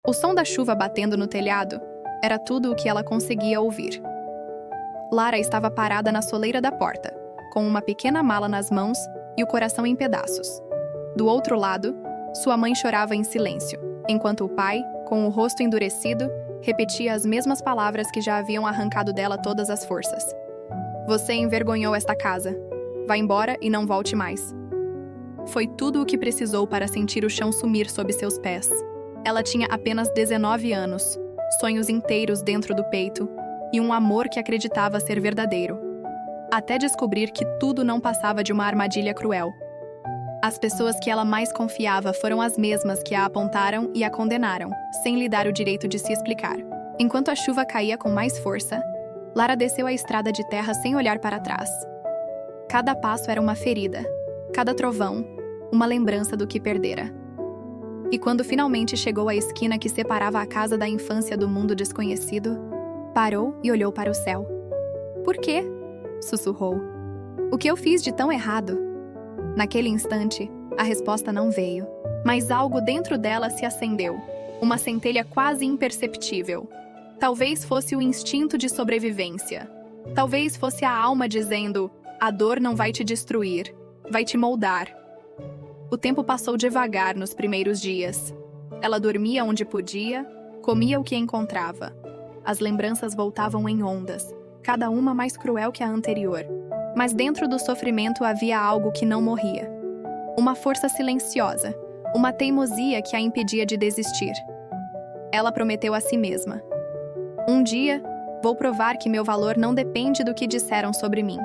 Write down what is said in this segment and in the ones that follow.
O som da chuva batendo no telhado era tudo o que ela conseguia ouvir. Lara estava parada na soleira da porta, com uma pequena mala nas mãos e o coração em pedaços. Do outro lado, sua mãe chorava em silêncio, enquanto o pai, com o rosto endurecido, repetia as mesmas palavras que já haviam arrancado dela todas as forças. Você envergonhou esta casa. Vá embora e não volte mais. Foi tudo o que precisou para sentir o chão sumir sob seus pés. Ela tinha apenas 19 anos, sonhos inteiros dentro do peito e um amor que acreditava ser verdadeiro. Até descobrir que tudo não passava de uma armadilha cruel. As pessoas que ela mais confiava foram as mesmas que a apontaram e a condenaram, sem lhe dar o direito de se explicar. Enquanto a chuva caía com mais força, Lara desceu a estrada de terra sem olhar para trás. Cada passo era uma ferida, cada trovão, uma lembrança do que perdera. E quando finalmente chegou à esquina que separava a casa da infância do mundo desconhecido, parou e olhou para o céu. Por quê? Sussurrou. O que eu fiz de tão errado? Naquele instante, a resposta não veio, mas algo dentro dela se acendeu, uma centelha quase imperceptível. Talvez fosse o instinto de sobrevivência. Talvez fosse a alma dizendo: a dor não vai te destruir, vai te moldar. O tempo passou devagar nos primeiros dias. Ela dormia onde podia, comia o que encontrava. As lembranças voltavam em ondas, cada uma mais cruel que a anterior. Mas dentro do sofrimento havia algo que não morria. Uma força silenciosa, uma teimosia que a impedia de desistir. Ela prometeu a si mesma: um dia, vou provar que meu valor não depende do que disseram sobre mim.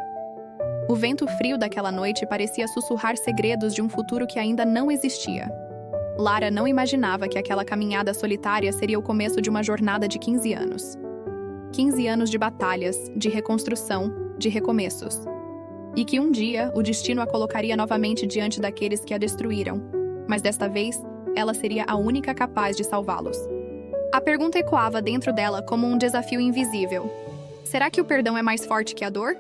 O vento frio daquela noite parecia sussurrar segredos de um futuro que ainda não existia. Lara não imaginava que aquela caminhada solitária seria o começo de uma jornada de 15 anos. 15 anos de batalhas, de reconstrução, de recomeços. E que um dia o destino a colocaria novamente diante daqueles que a destruíram, mas desta vez ela seria a única capaz de salvá-los. A pergunta ecoava dentro dela como um desafio invisível. Será que o perdão é mais forte que a dor?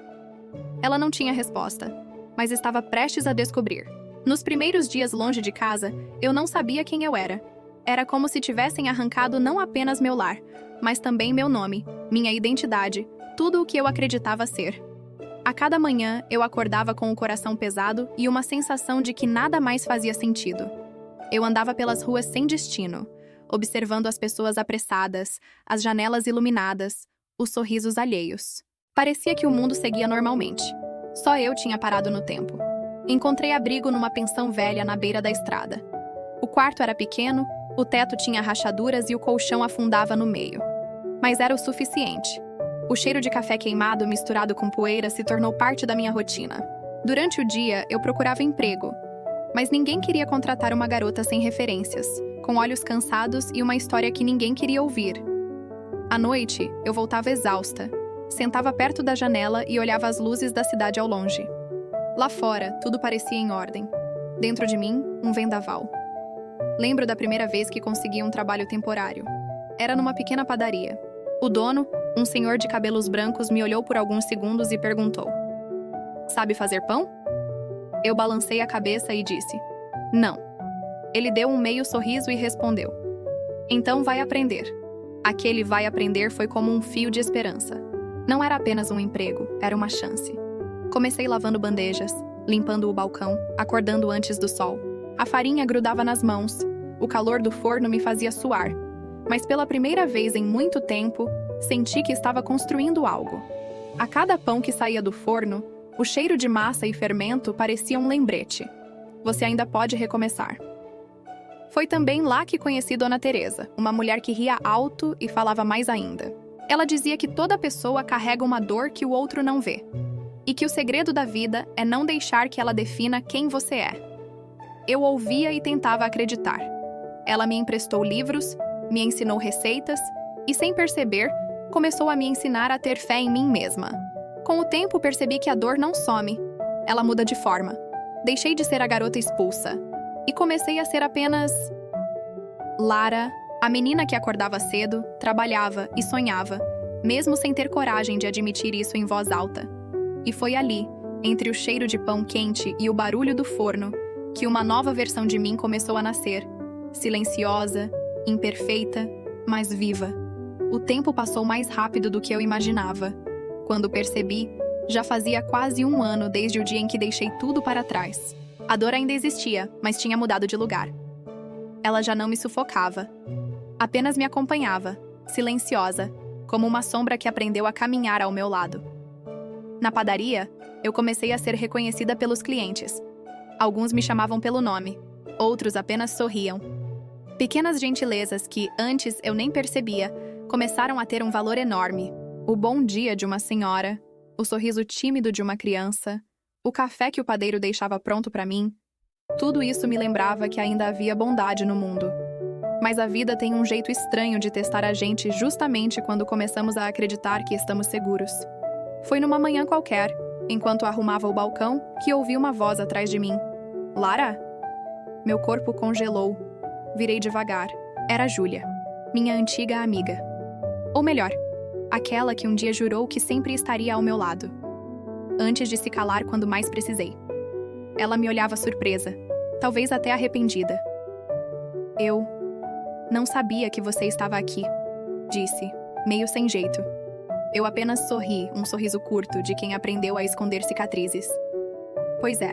Ela não tinha resposta, mas estava prestes a descobrir. Nos primeiros dias longe de casa, eu não sabia quem eu era. Era como se tivessem arrancado não apenas meu lar, mas também meu nome, minha identidade, tudo o que eu acreditava ser. A cada manhã, eu acordava com o coração pesado e uma sensação de que nada mais fazia sentido. Eu andava pelas ruas sem destino, observando as pessoas apressadas, as janelas iluminadas, os sorrisos alheios. Parecia que o mundo seguia normalmente. Só eu tinha parado no tempo. Encontrei abrigo numa pensão velha na beira da estrada. O quarto era pequeno, o teto tinha rachaduras e o colchão afundava no meio. Mas era o suficiente. O cheiro de café queimado misturado com poeira se tornou parte da minha rotina. Durante o dia, eu procurava emprego, mas ninguém queria contratar uma garota sem referências, com olhos cansados e uma história que ninguém queria ouvir. À noite, eu voltava exausta. Sentava perto da janela e olhava as luzes da cidade ao longe. Lá fora, tudo parecia em ordem. Dentro de mim, um vendaval. Lembro da primeira vez que consegui um trabalho temporário. Era numa pequena padaria. O dono, um senhor de cabelos brancos, me olhou por alguns segundos e perguntou: "Sabe fazer pão?" Eu balancei a cabeça e disse: "Não." Ele deu um meio sorriso e respondeu: "Então vai aprender." Aquele vai aprender foi como um fio de esperança. Não era apenas um emprego, era uma chance. Comecei lavando bandejas, limpando o balcão, acordando antes do sol. A farinha grudava nas mãos, o calor do forno me fazia suar. Mas pela primeira vez em muito tempo, senti que estava construindo algo. A cada pão que saía do forno, o cheiro de massa e fermento parecia um lembrete. Você ainda pode recomeçar. Foi também lá que conheci Dona Teresa, uma mulher que ria alto e falava mais ainda. Ela dizia que toda pessoa carrega uma dor que o outro não vê, e que o segredo da vida é não deixar que ela defina quem você é. Eu ouvia e tentava acreditar. Ela me emprestou livros, me ensinou receitas e, sem perceber, começou a me ensinar a ter fé em mim mesma. Com o tempo, percebi que a dor não some. Ela muda de forma. Deixei de ser a garota expulsa e comecei a ser apenas Lara, a menina que acordava cedo, trabalhava e sonhava, mesmo sem ter coragem de admitir isso em voz alta. E foi ali, entre o cheiro de pão quente e o barulho do forno, que uma nova versão de mim começou a nascer, silenciosa, imperfeita, mas viva. O tempo passou mais rápido do que eu imaginava. Quando percebi, já fazia quase 1 ano desde o dia em que deixei tudo para trás. A dor ainda existia, mas tinha mudado de lugar. Ela já não me sufocava. Apenas me acompanhava, silenciosa, como uma sombra que aprendeu a caminhar ao meu lado. Na padaria, eu comecei a ser reconhecida pelos clientes. Alguns me chamavam pelo nome, outros apenas sorriam. Pequenas gentilezas que, antes, eu nem percebia, começaram a ter um valor enorme. O bom dia de uma senhora, o sorriso tímido de uma criança, o café que o padeiro deixava pronto para mim. Tudo isso me lembrava que ainda havia bondade no mundo. Mas a vida tem um jeito estranho de testar a gente justamente quando começamos a acreditar que estamos seguros. Foi numa manhã qualquer, enquanto arrumava o balcão, que ouvi uma voz atrás de mim. Lara? Meu corpo congelou. Virei devagar. Era Júlia, minha antiga amiga. Ou melhor, aquela que um dia jurou que sempre estaria ao meu lado. Antes de se calar quando mais precisei. Ela me olhava surpresa, talvez até arrependida. Eu não sabia que você estava aqui, disse, meio sem jeito. Eu apenas sorri, um sorriso curto de quem aprendeu a esconder cicatrizes. Pois é,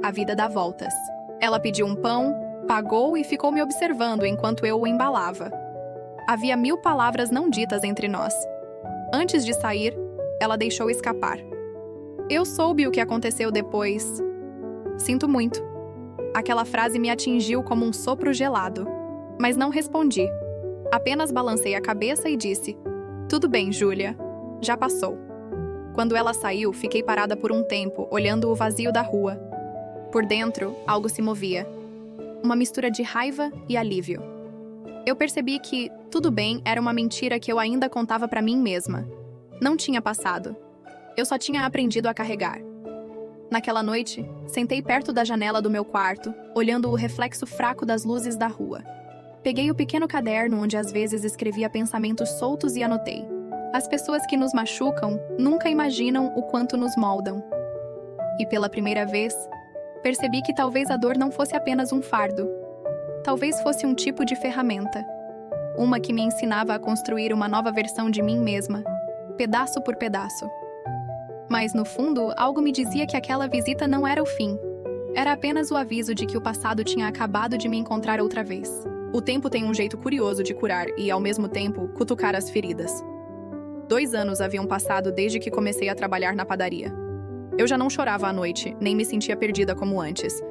a vida dá voltas. Ela pediu um pão, pagou e ficou me observando enquanto eu o embalava. Havia 1000 palavras não ditas entre nós. Antes de sair, ela deixou escapar. Eu soube o que aconteceu depois. Sinto muito. Aquela frase me atingiu como um sopro gelado. Mas não respondi. Apenas balancei a cabeça e disse: Tudo bem, Júlia. Já passou. Quando ela saiu, fiquei parada por um tempo, olhando o vazio da rua. Por dentro, algo se movia. Uma mistura de raiva e alívio. Eu percebi que tudo bem era uma mentira que eu ainda contava pra mim mesma. Não tinha passado. Eu só tinha aprendido a carregar. Naquela noite, sentei perto da janela do meu quarto, olhando o reflexo fraco das luzes da rua. Peguei o pequeno caderno onde às vezes escrevia pensamentos soltos e anotei. As pessoas que nos machucam nunca imaginam o quanto nos moldam. E pela primeira vez, percebi que talvez a dor não fosse apenas um fardo. Talvez fosse um tipo de ferramenta. Uma que me ensinava a construir uma nova versão de mim mesma, pedaço por pedaço. Mas, no fundo, algo me dizia que aquela visita não era o fim. Era apenas o aviso de que o passado tinha acabado de me encontrar outra vez. O tempo tem um jeito curioso de curar e, ao mesmo tempo, cutucar as feridas. 2 anos haviam passado desde que comecei a trabalhar na padaria. Eu já não chorava à noite, nem me sentia perdida como antes.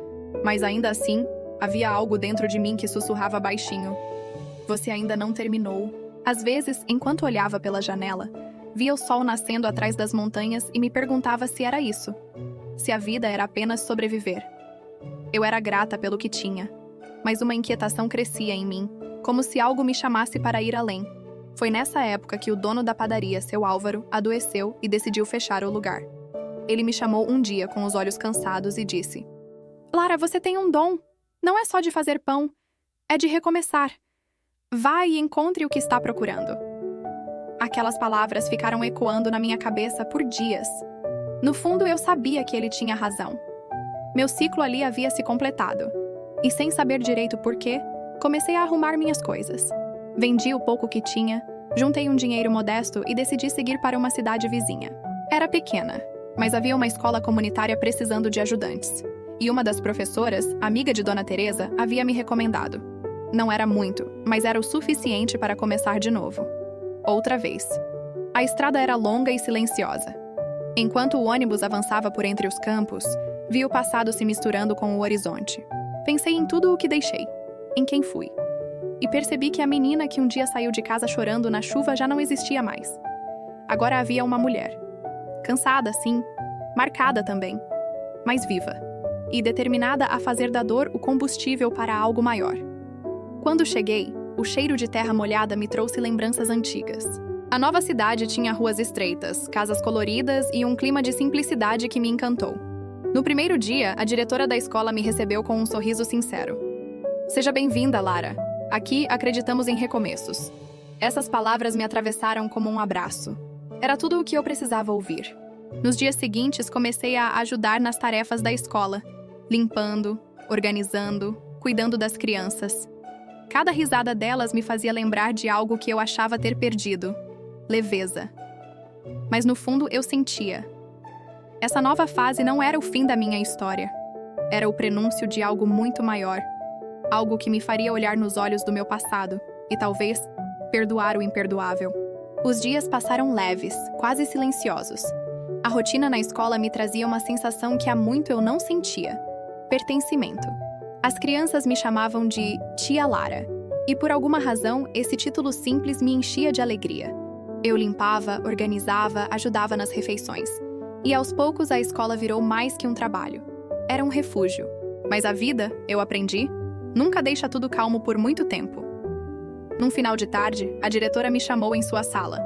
Mas ainda assim, havia algo dentro de mim que sussurrava baixinho. Você ainda não terminou. Às vezes, enquanto olhava pela janela, via o sol nascendo atrás das montanhas e me perguntava se era isso. Se a vida era apenas sobreviver. Eu era grata pelo que tinha. Mas uma inquietação crescia em mim, como se algo me chamasse para ir além. Foi nessa época que o dono da padaria, seu Álvaro, adoeceu e decidiu fechar o lugar. Ele me chamou um dia com os olhos cansados e disse: Lara, você tem um dom. Não é só de fazer pão, é de recomeçar. Vá e encontre o que está procurando. Aquelas palavras ficaram ecoando na minha cabeça por dias. No fundo, eu sabia que ele tinha razão. Meu ciclo ali havia se completado. E sem saber direito por quê, comecei a arrumar minhas coisas. Vendi o pouco que tinha, juntei um dinheiro modesto e decidi seguir para uma cidade vizinha. Era pequena, mas havia uma escola comunitária precisando de ajudantes. E uma das professoras, amiga de Dona Teresa, havia me recomendado. Não era muito, mas era o suficiente para começar de novo. Outra vez. A estrada era longa e silenciosa. Enquanto o ônibus avançava por entre os campos, vi o passado se misturando com o horizonte. Pensei em tudo o que deixei, em quem fui. E percebi que a menina que um dia saiu de casa chorando na chuva já não existia mais. Agora havia uma mulher. Cansada, sim. Marcada também. Mas viva. E determinada a fazer da dor o combustível para algo maior. Quando cheguei, o cheiro de terra molhada me trouxe lembranças antigas. A nova cidade tinha ruas estreitas, casas coloridas e um clima de simplicidade que me encantou. No primeiro dia, a diretora da escola me recebeu com um sorriso sincero. Seja bem-vinda, Lara. Aqui acreditamos em recomeços. Essas palavras me atravessaram como um abraço. Era tudo o que eu precisava ouvir. Nos dias seguintes, comecei a ajudar nas tarefas da escola, limpando, organizando, cuidando das crianças. Cada risada delas me fazia lembrar de algo que eu achava ter perdido: leveza. Mas no fundo eu sentia. Essa nova fase não era o fim da minha história. Era o prenúncio de algo muito maior. Algo que me faria olhar nos olhos do meu passado e, talvez, perdoar o imperdoável. Os dias passaram leves, quase silenciosos. A rotina na escola me trazia uma sensação que há muito eu não sentia: pertencimento. As crianças me chamavam de Tia Lara, e por alguma razão esse título simples me enchia de alegria. Eu limpava, organizava, ajudava nas refeições. E aos poucos a escola virou mais que um trabalho. Era um refúgio. Mas a vida, eu aprendi, nunca deixa tudo calmo por muito tempo. Num final de tarde, a diretora me chamou em sua sala.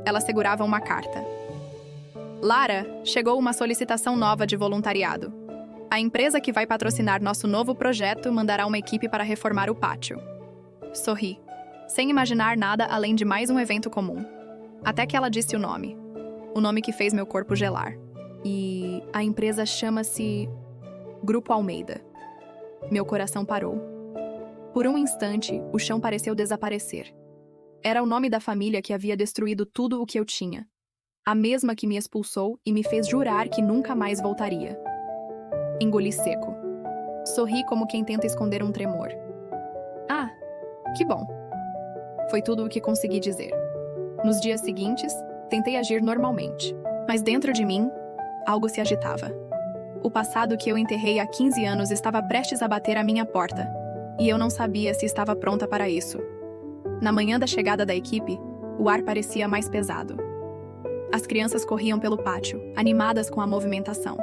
Ela segurava uma carta. Lara, chegou uma solicitação nova de voluntariado. A empresa que vai patrocinar nosso novo projeto mandará uma equipe para reformar o pátio. Sorri, sem imaginar nada além de mais um evento comum. Até que ela disse o nome que fez meu corpo gelar. E a empresa chama-se Grupo Almeida. Meu coração parou. Por um instante, o chão pareceu desaparecer. Era o nome da família que havia destruído tudo o que eu tinha. A mesma que me expulsou e me fez jurar que nunca mais voltaria. Engoli seco. Sorri como quem tenta esconder um tremor. Ah, que bom. Foi tudo o que consegui dizer. Nos dias seguintes, tentei agir normalmente. Mas dentro de mim, algo se agitava. O passado que eu enterrei há 15 anos estava prestes a bater à minha porta. E eu não sabia se estava pronta para isso. Na manhã da chegada da equipe, o ar parecia mais pesado. As crianças corriam pelo pátio, animadas com a movimentação.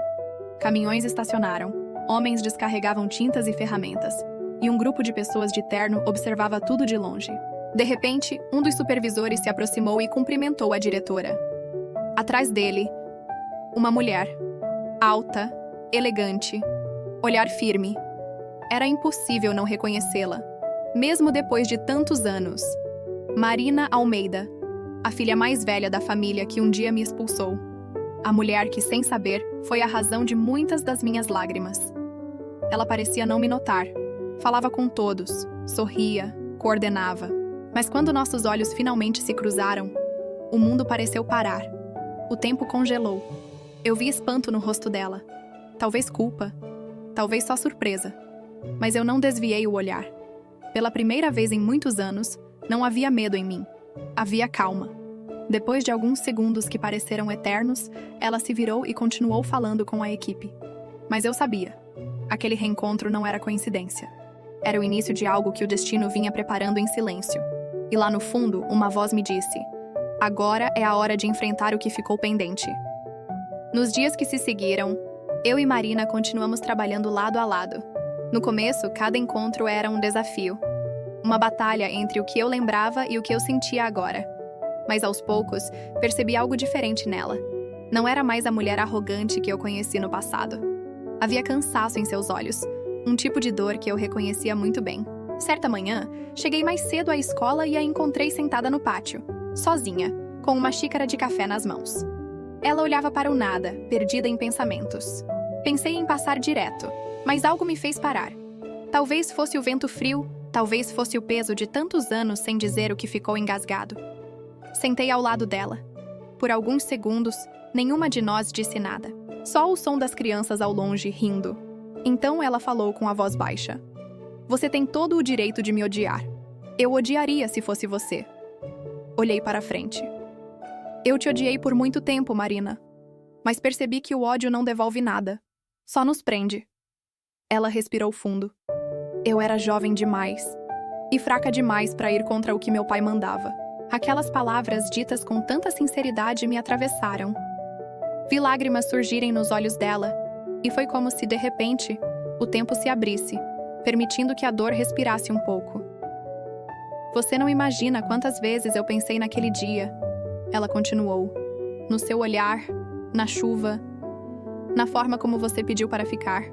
Caminhões estacionaram, homens descarregavam tintas e ferramentas, e um grupo de pessoas de terno observava tudo de longe. De repente, um dos supervisores se aproximou e cumprimentou a diretora. Atrás dele, uma mulher, alta, elegante, olhar firme. Era impossível não reconhecê-la, mesmo depois de tantos anos. Marina Almeida, a filha mais velha da família que um dia me expulsou. A mulher que, sem saber, foi a razão de muitas das minhas lágrimas. Ela parecia não me notar. Falava com todos, sorria, coordenava. Mas quando nossos olhos finalmente se cruzaram, o mundo pareceu parar. O tempo congelou. Eu vi espanto no rosto dela. Talvez culpa, talvez só surpresa. Mas eu não desviei o olhar. Pela primeira vez em muitos anos, não havia medo em mim. Havia calma. Depois de alguns segundos que pareceram eternos, ela se virou e continuou falando com a equipe. Mas eu sabia. Aquele reencontro não era coincidência. Era o início de algo que o destino vinha preparando em silêncio. E lá no fundo, uma voz me disse: agora é a hora de enfrentar o que ficou pendente. Nos dias que se seguiram, eu e Marina continuamos trabalhando lado a lado. No começo, cada encontro era um desafio. Uma batalha entre o que eu lembrava e o que eu sentia agora. Mas aos poucos, percebi algo diferente nela. Não era mais a mulher arrogante que eu conheci no passado. Havia cansaço em seus olhos, um tipo de dor que eu reconhecia muito bem. Certa manhã, cheguei mais cedo à escola e a encontrei sentada no pátio, sozinha, com uma xícara de café nas mãos. Ela olhava para o nada, perdida em pensamentos. Pensei em passar direto, mas algo me fez parar. Talvez fosse o vento frio, talvez fosse o peso de tantos anos sem dizer o que ficou engasgado. Sentei ao lado dela. Por alguns segundos, nenhuma de nós disse nada. Só o som das crianças ao longe rindo. Então ela falou com a voz baixa: você tem todo o direito de me odiar. Eu odiaria se fosse você. Olhei para frente. Eu te odiei por muito tempo, Marina. Mas percebi que o ódio não devolve nada. Só nos prende. Ela respirou fundo. Eu era jovem demais. E fraca demais para ir contra o que meu pai mandava. Aquelas palavras ditas com tanta sinceridade me atravessaram. Vi lágrimas surgirem nos olhos dela. E foi como se, de repente, o tempo se abrisse, permitindo que a dor respirasse um pouco. Você não imagina quantas vezes eu pensei naquele dia. Ela continuou. No seu olhar, na chuva, na forma como você pediu para ficar.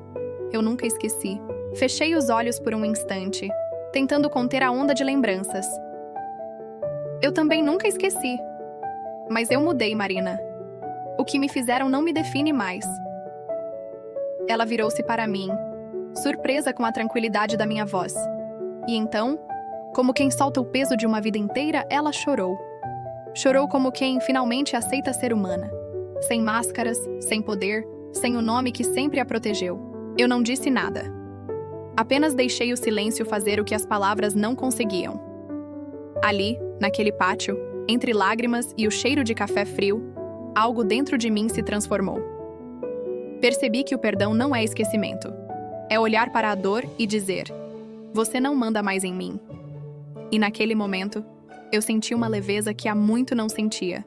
Eu nunca esqueci. Fechei os olhos por um instante, tentando conter a onda de lembranças. Eu também nunca esqueci. Mas eu mudei, Marina. O que me fizeram não me define mais. Ela virou-se para mim, surpresa com a tranquilidade da minha voz. E então, Como quem solta o peso de uma vida inteira, ela chorou. Chorou como quem finalmente aceita ser humana. Sem máscaras, sem poder, sem o nome que sempre a protegeu. Eu não disse nada. Apenas deixei o silêncio fazer o que as palavras não conseguiam. Ali, naquele pátio, entre lágrimas e o cheiro de café frio, algo dentro de mim se transformou. Percebi que o perdão não é esquecimento. É olhar para a dor e dizer: você não manda mais em mim. E naquele momento, eu senti uma leveza que há muito não sentia.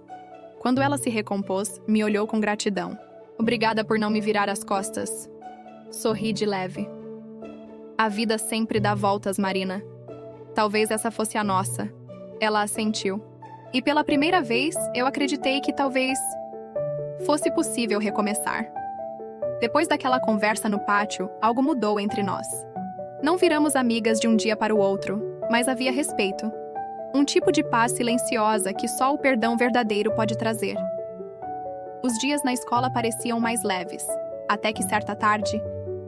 Quando ela se recompôs, me olhou com gratidão. Obrigada por não me virar as costas. Sorri de leve. A vida sempre dá voltas, Marina. Talvez essa fosse a nossa. Ela assentiu. E pela primeira vez, eu acreditei que talvez fosse possível recomeçar. Depois daquela conversa no pátio, algo mudou entre nós. Não viramos amigas de um dia para o outro, mas havia respeito. Um tipo de paz silenciosa que só o perdão verdadeiro pode trazer. Os dias na escola pareciam mais leves, até que certa tarde,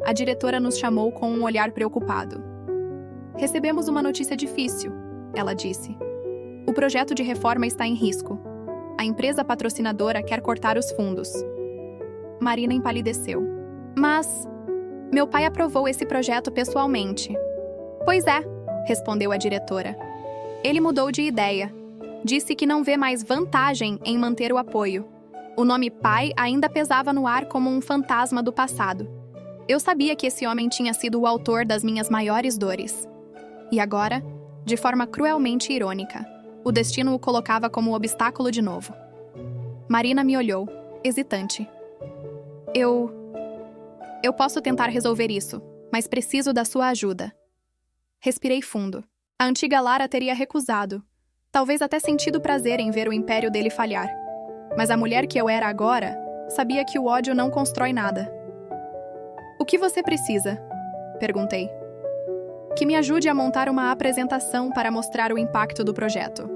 a diretora nos chamou com um olhar preocupado. Recebemos uma notícia difícil, ela disse. O projeto de reforma está em risco. A empresa patrocinadora quer cortar os fundos. Marina empalideceu. Mas meu pai aprovou esse projeto pessoalmente. Pois é, respondeu a diretora. Ele mudou de ideia. Disse que não vê mais vantagem em manter o apoio. O nome pai ainda pesava no ar como um fantasma do passado. Eu sabia que esse homem tinha sido o autor das minhas maiores dores. E agora, de forma cruelmente irônica, o destino o colocava como obstáculo de novo. Marina me olhou, hesitante. Eu posso tentar resolver isso, mas preciso da sua ajuda. Respirei fundo. A antiga Lara teria recusado, talvez até sentido prazer em ver o império dele falhar. Mas a mulher que eu era agora sabia que o ódio não constrói nada. O que você precisa? Perguntei. Que me ajude a montar uma apresentação para mostrar o impacto do projeto.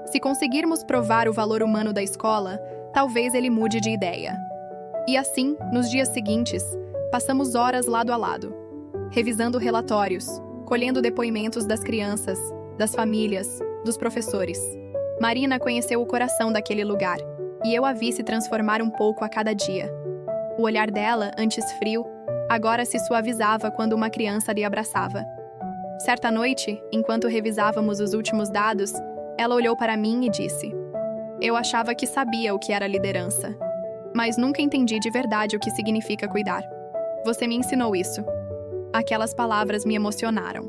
Se conseguirmos provar o valor humano da escola, talvez ele mude de ideia. E assim, nos dias seguintes, passamos horas lado a lado, revisando relatórios, colhendo depoimentos das crianças, das famílias, dos professores. Marina conheceu o coração daquele lugar, e eu a vi se transformar um pouco a cada dia. O olhar dela, antes frio, agora se suavizava quando uma criança lhe abraçava. Certa noite, enquanto revisávamos os últimos dados, ela olhou para mim e disse: eu achava que sabia o que era liderança, mas nunca entendi de verdade o que significa cuidar. Você me ensinou isso. Aquelas palavras me emocionaram.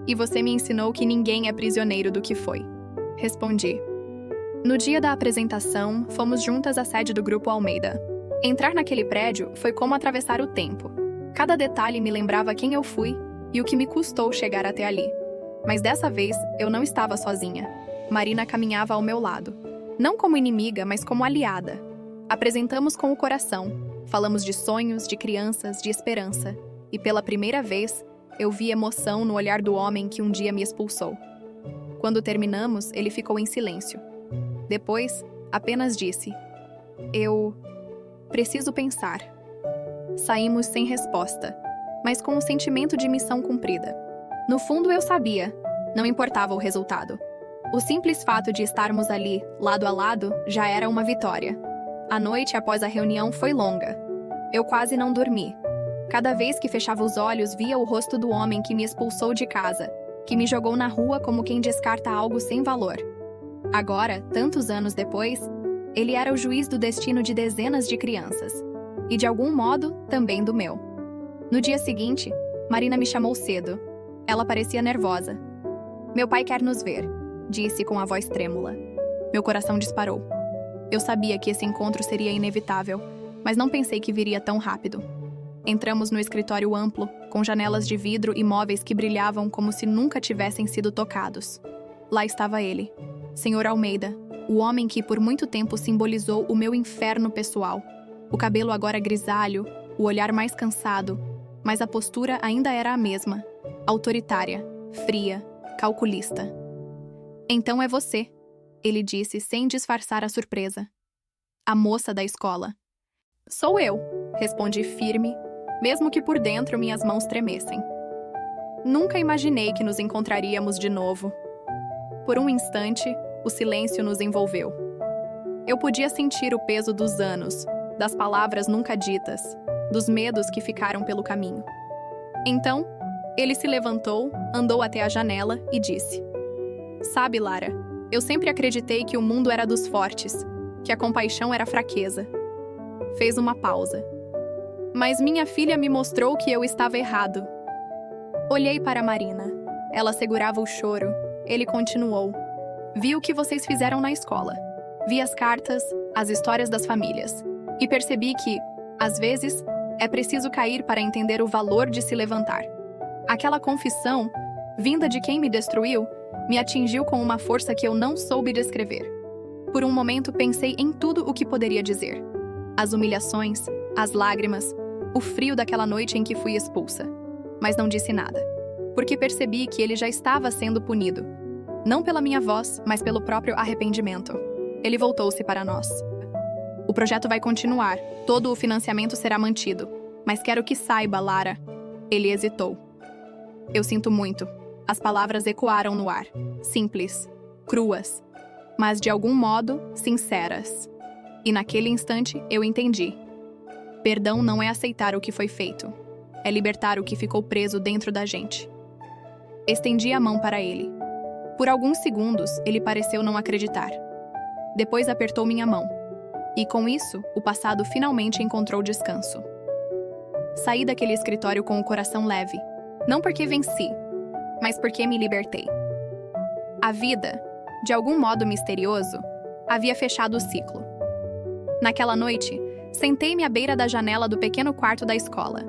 E você me ensinou que ninguém é prisioneiro do que foi. Respondi. No dia da apresentação, fomos juntas à sede do Grupo Almeida. Entrar naquele prédio foi como atravessar o tempo. Cada detalhe me lembrava quem eu fui e o que me custou chegar até ali. Mas dessa vez, eu não estava sozinha. Marina caminhava ao meu lado. Não como inimiga, mas como aliada. Apresentamos com o coração. Falamos de sonhos, de crianças, de esperança. E pela primeira vez, eu vi emoção no olhar do homem que um dia me expulsou. Quando terminamos, ele ficou em silêncio. Depois, apenas disse: eu preciso pensar. Saímos sem resposta, mas com um sentimento de missão cumprida. No fundo, eu sabia. Não importava o resultado. O simples fato de estarmos ali, lado a lado, já era uma vitória. A noite após a reunião foi longa. Eu quase não dormi. Cada vez que fechava os olhos, via o rosto do homem que me expulsou de casa, que me jogou na rua como quem descarta algo sem valor. Agora, tantos anos depois, ele era o juiz do destino de dezenas de crianças. E, de algum modo, também do meu. No dia seguinte, Marina me chamou cedo. Ela parecia nervosa. Meu pai quer nos ver, disse com a voz trêmula. Meu coração disparou. Eu sabia que esse encontro seria inevitável, mas não pensei que viria tão rápido. Entramos no escritório amplo, com janelas de vidro e móveis que brilhavam como se nunca tivessem sido tocados. Lá estava ele, Sr. Almeida, o homem que por muito tempo simbolizou o meu inferno pessoal. O cabelo agora grisalho, o olhar mais cansado, mas a postura ainda era a mesma, autoritária, fria, calculista. Então é você, ele disse sem disfarçar a surpresa. A moça da escola. Sou eu, respondi firme, mesmo que por dentro minhas mãos tremessem. Nunca imaginei que nos encontraríamos de novo. Por um instante, o silêncio nos envolveu. Eu podia sentir o peso dos anos, das palavras nunca ditas, dos medos que ficaram pelo caminho. Então, ele se levantou, andou até a janela e disse: "Sabe, Lara, eu sempre acreditei que o mundo era dos fortes, que a compaixão era fraqueza." Fez uma pausa. "Mas minha filha me mostrou que eu estava errado." Olhei para Marina. Ela segurava o choro. Ele continuou: "Vi o que vocês fizeram na escola. Vi as cartas, as histórias das famílias. E percebi que, às vezes, é preciso cair para entender o valor de se levantar. Aquela confissão, vinda de quem me destruiu, me atingiu com uma força que eu não soube descrever. Por um momento pensei em tudo o que poderia dizer. As humilhações, as lágrimas, o frio daquela noite em que fui expulsa. Mas não disse nada, porque percebi que ele já estava sendo punido. Não pela minha voz, mas pelo próprio arrependimento." Ele voltou-se para nós. "O projeto vai continuar, todo o financiamento será mantido. Mas quero que saiba, Lara." Ele hesitou. "Eu sinto muito." As palavras ecoaram no ar, simples, cruas, mas de algum modo sinceras. E naquele instante eu entendi. Perdão não é aceitar o que foi feito, é libertar o que ficou preso dentro da gente. Estendi a mão para ele. Por alguns segundos, ele pareceu não acreditar. Depois apertou minha mão. E com isso, o passado finalmente encontrou descanso. Saí daquele escritório com o coração leve, não porque venci, mas porque me libertei. A vida, de algum modo misterioso, havia fechado o ciclo. Naquela noite, sentei-me à beira da janela do pequeno quarto da escola.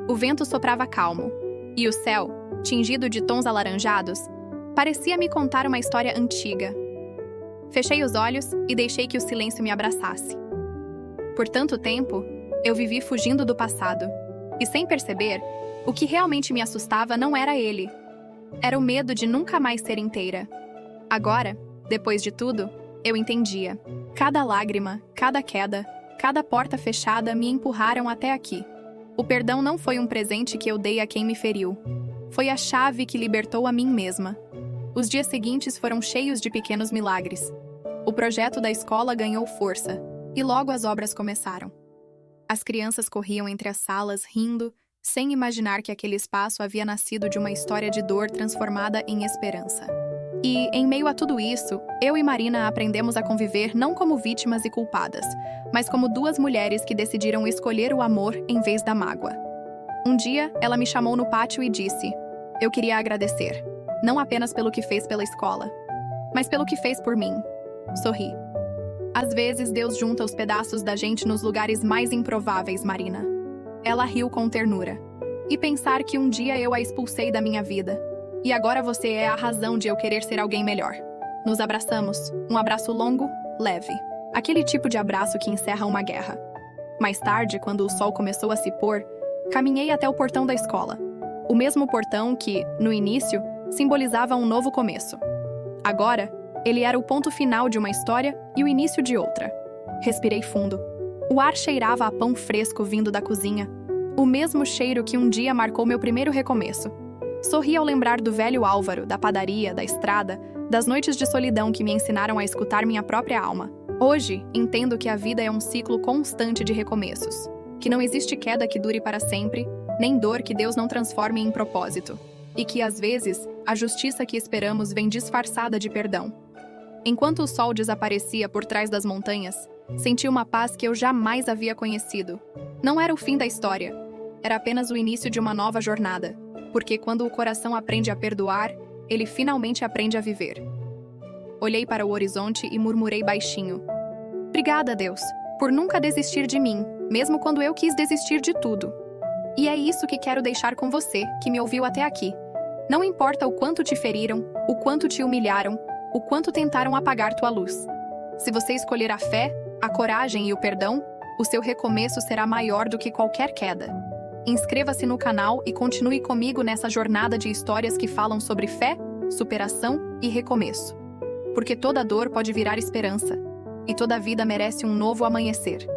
O vento soprava calmo, e o céu, tingido de tons alaranjados, parecia me contar uma história antiga. Fechei os olhos e deixei que o silêncio me abraçasse. Por tanto tempo, eu vivi fugindo do passado, e sem perceber, o que realmente me assustava não era ele. Era o medo de nunca mais ser inteira. Agora, depois de tudo, eu entendia. Cada lágrima, cada queda, cada porta fechada me empurraram até aqui. O perdão não foi um presente que eu dei a quem me feriu. Foi a chave que libertou a mim mesma. Os dias seguintes foram cheios de pequenos milagres. O projeto da escola ganhou força, e logo as obras começaram. As crianças corriam entre as salas, rindo, sem imaginar que aquele espaço havia nascido de uma história de dor transformada em esperança. E, em meio a tudo isso, eu e Marina aprendemos a conviver não como vítimas e culpadas, mas como duas mulheres que decidiram escolher o amor em vez da mágoa. Um dia, ela me chamou no pátio e disse: "Eu queria agradecer, não apenas pelo que fez pela escola, mas pelo que fez por mim." Sorri. "Às vezes, Deus junta os pedaços da gente nos lugares mais improváveis, Marina." Ela riu com ternura. "E pensar que um dia eu a expulsei da minha vida. E agora você é a razão de eu querer ser alguém melhor." Nos abraçamos, um abraço longo, leve. Aquele tipo de abraço que encerra uma guerra. Mais tarde, quando o sol começou a se pôr, caminhei até o portão da escola. O mesmo portão que, no início, simbolizava um novo começo. Agora, ele era o ponto final de uma história e o início de outra. Respirei fundo. O ar cheirava a pão fresco vindo da cozinha, o mesmo cheiro que um dia marcou meu primeiro recomeço. Sorri ao lembrar do velho Álvaro, da padaria, da estrada, das noites de solidão que me ensinaram a escutar minha própria alma. Hoje, entendo que a vida é um ciclo constante de recomeços, que não existe queda que dure para sempre, nem dor que Deus não transforme em propósito, e que, às vezes, a justiça que esperamos vem disfarçada de perdão. Enquanto o sol desaparecia por trás das montanhas, senti uma paz que eu jamais havia conhecido. Não era o fim da história, era apenas o início de uma nova jornada, porque quando o coração aprende a perdoar, ele finalmente aprende a viver. Olhei para o horizonte e murmurei baixinho: "Obrigada, Deus, por nunca desistir de mim, mesmo quando eu quis desistir de tudo." E é isso que quero deixar com você, que me ouviu até aqui. Não importa o quanto te feriram, o quanto te humilharam, o quanto tentaram apagar tua luz. Se você escolher a fé, a coragem e o perdão, o seu recomeço será maior do que qualquer queda. Inscreva-se no canal e continue comigo nessa jornada de histórias que falam sobre fé, superação e recomeço. Porque toda dor pode virar esperança, e toda vida merece um novo amanhecer.